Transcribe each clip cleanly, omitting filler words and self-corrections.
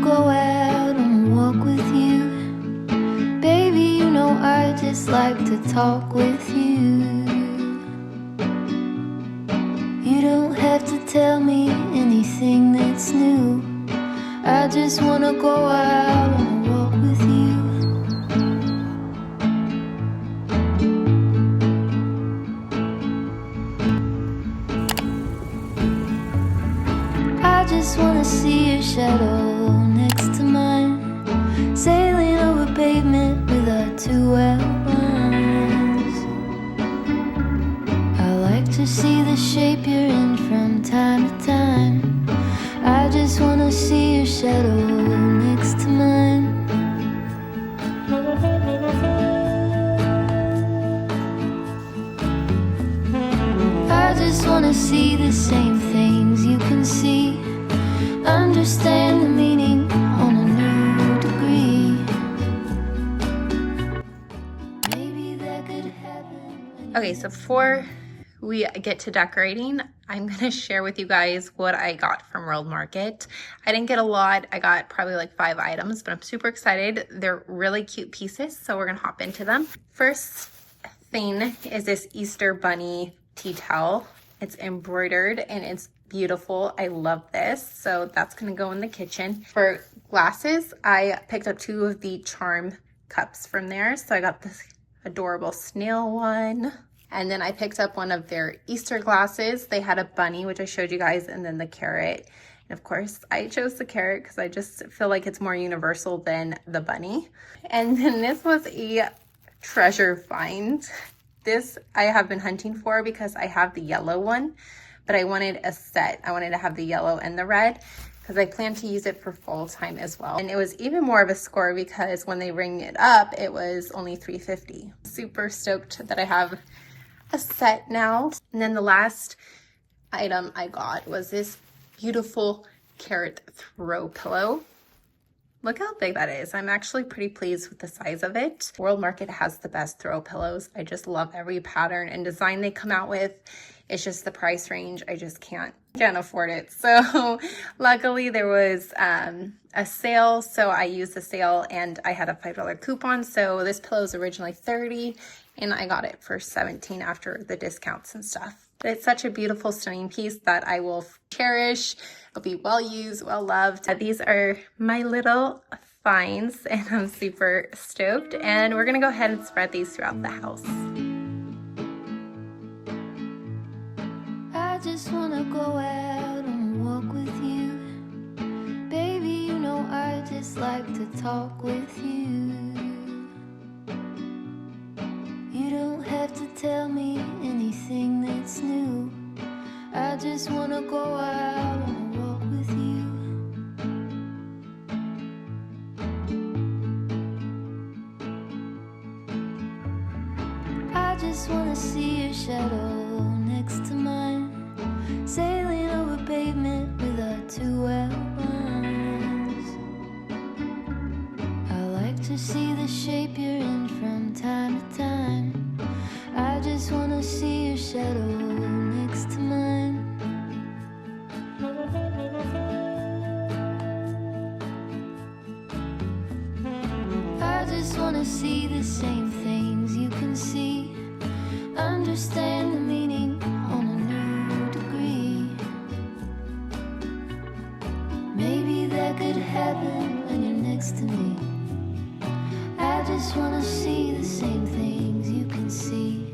go out on a walk with you. Baby, you know I just like to talk with you. You don't have to tell me anything that's new. I just wanna go out on a walk with you. I just wanna see your shadow next to mine, sailing over pavement with our two outlines. I like to see the shape you're in from time to time. I just wanna see your shadow next to mine. I just wanna see the same things you can see, understand the meaning on a new degree. Maybe that could happen. Okay, so before we get to decorating, I'm gonna share with you guys what I got from World Market. I didn't get a lot. I got probably like 5 items, but I'm super excited. They're really cute pieces, so we're gonna hop into them. First thing is this Easter bunny tea towel. It's embroidered and it's beautiful. I love this. So that's gonna go in the kitchen. For glasses, I picked up 2 of the charm cups from there. So I got this adorable snail one. And then I picked up one of their Easter glasses. They had a bunny, which I showed you guys, and then the carrot. And of course, I chose the carrot because I just feel like it's more universal than the bunny. And then this was a treasure find. This I have been hunting for because I have the yellow one, but I wanted a set. I wanted to have the yellow and the red because I plan to use it for fall time as well. And it was even more of a score because when they ring it up, it was only $3.50. Super stoked that I have a set now. And then the last item I got was this beautiful carrot throw pillow. Look how big that is. I'm actually pretty pleased with the size of it. World Market has the best throw pillows. I just love every pattern and design they come out with. It's just the price range. I just can't afford it. So luckily there was a sale. So I used the sale and I had a $5 coupon. So this pillow is originally $30 and I got it for $17 after the discounts and stuff. But it's such a beautiful, stunning piece that I will cherish. It'll be well used, well loved. These are my little finds and I'm super stoked. And we're gonna go ahead and spread these throughout the house. I just wanna go out on a walk with you. Baby, you know I just like to talk with you. You don't have to tell me anything that's new. I just wanna go out on a walk with you. I just wanna see your shadow next to mine, sailing over pavement with our two outlines. I like to see the shape you're in from time to time. I just wanna see your shadow next to mine. I just wanna see the same things you can see, understand the meaning on a new degree. Maybe that could happen when you're next to me. I just wanna see the same things you can see.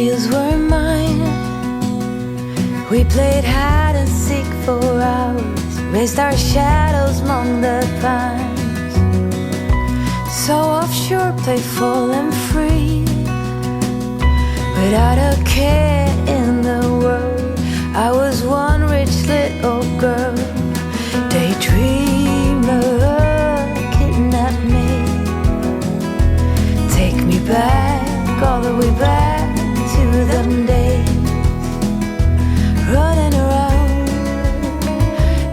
fields were mine. We played hide and seek for hours, raised our shadows among the pines. So offshore, playful and free, without a care in the world. I was one rich little girl, daydreamer, kidnap me. Take me back, all the way back to them days, running around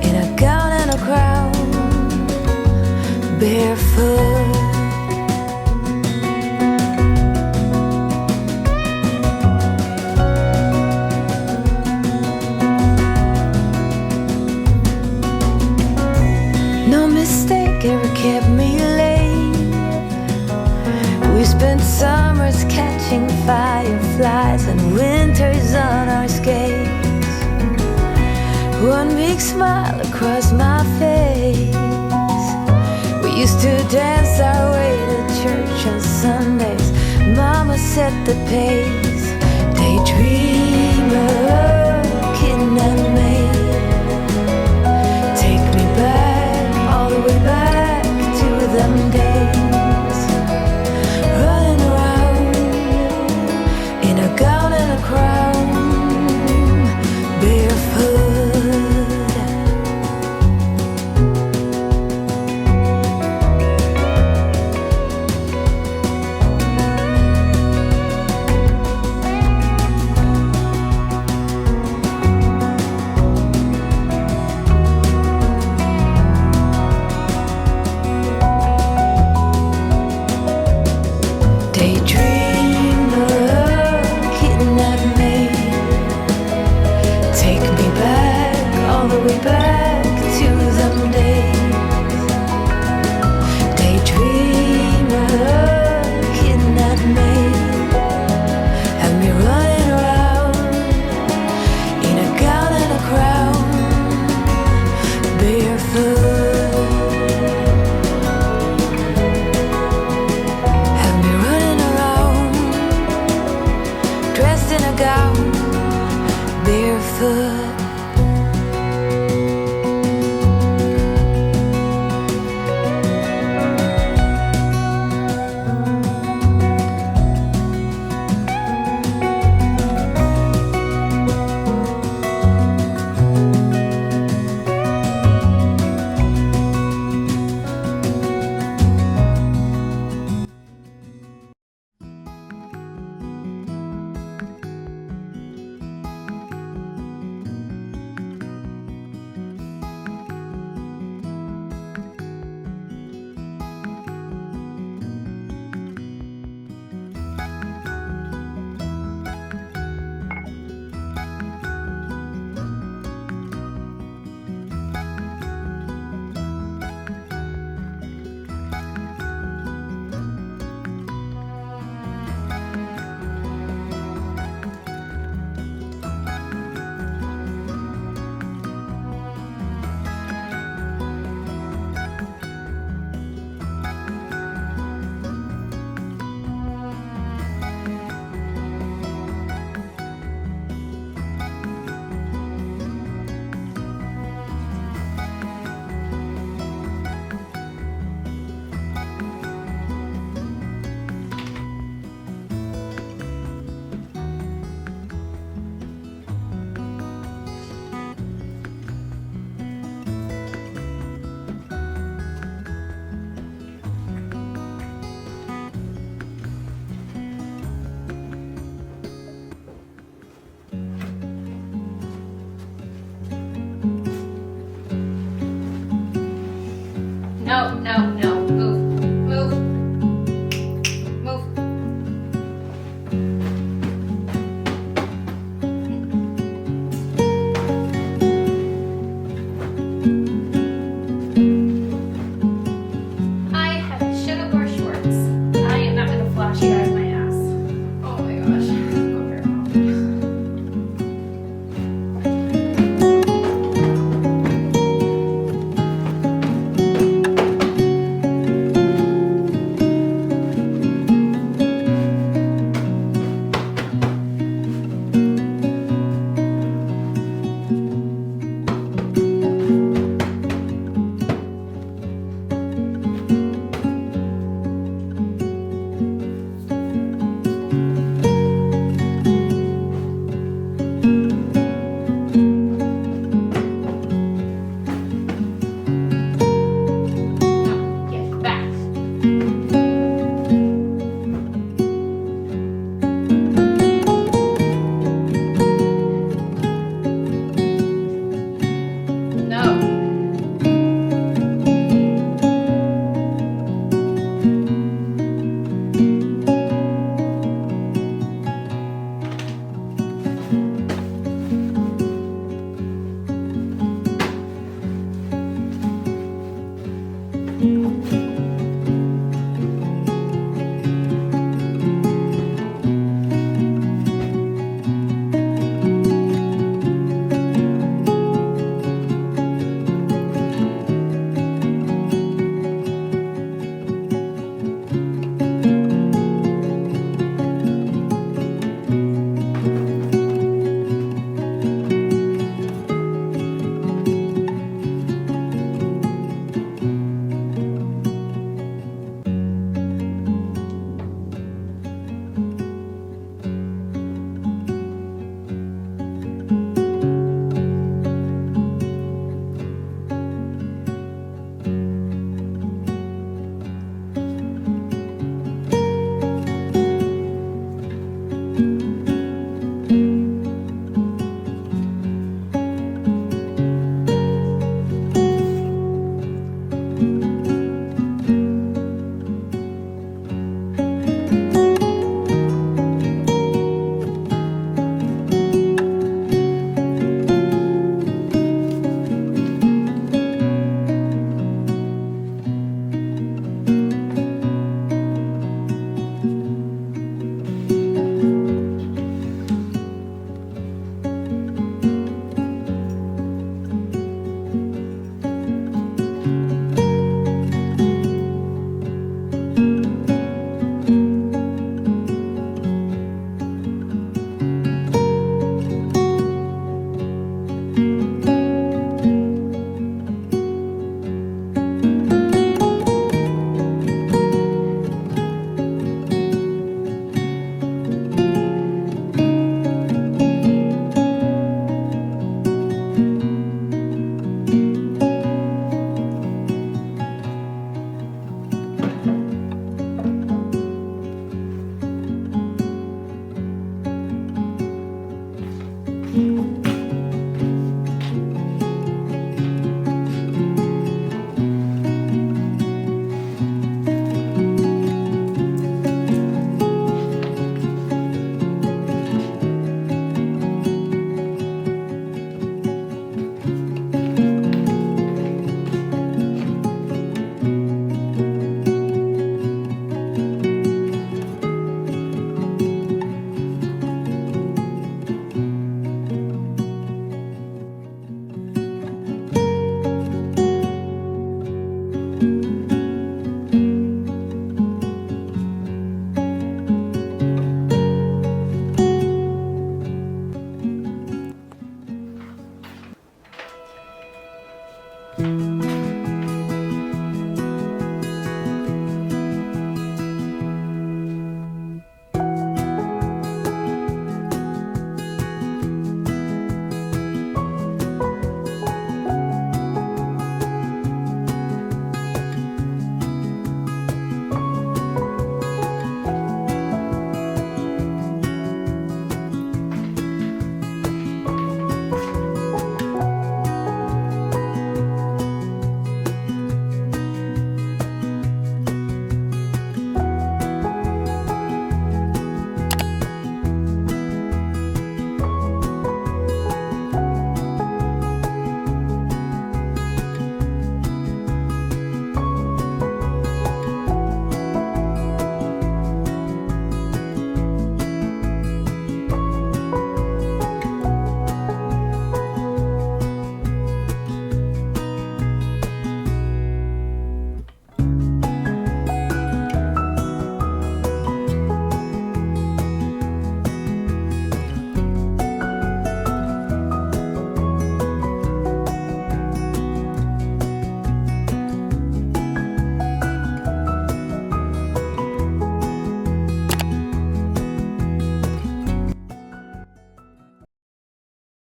in a gown and a crown, barefoot. No mistake ever kept me late. We spent summers catching fireflies and winters on our skates. One big smile across my face. We used to dance our way to church on Sundays. Mama set the pace. Daydreamer, kidnap me. Take me back, all the way back to them days, running around in a gown and a crown, barefoot. No, no, no.